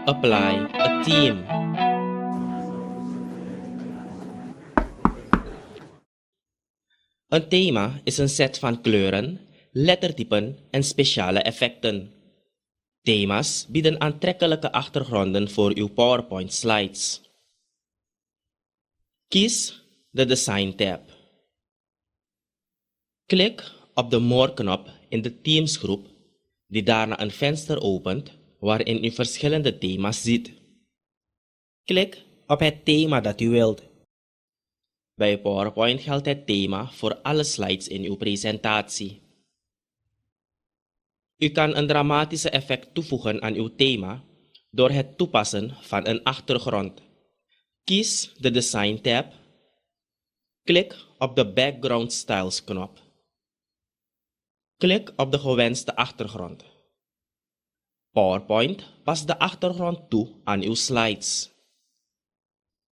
Apply a theme. Een thema is een set van kleuren, lettertypen en speciale effecten. Thema's bieden aantrekkelijke achtergronden voor uw PowerPoint slides. Kies de Design tab. Klik op de More-knop in de Teams-groep, die daarna een venster opent waarin u verschillende thema's ziet. Klik op het thema dat u wilt. Bij PowerPoint geldt het thema voor alle slides in uw presentatie. U kan een dramatische effect toevoegen aan uw thema door het toepassen van een achtergrond. Kies de Design tab. Klik op de Background Styles knop. Klik op de gewenste achtergrond. PowerPoint past de achtergrond toe aan uw slides.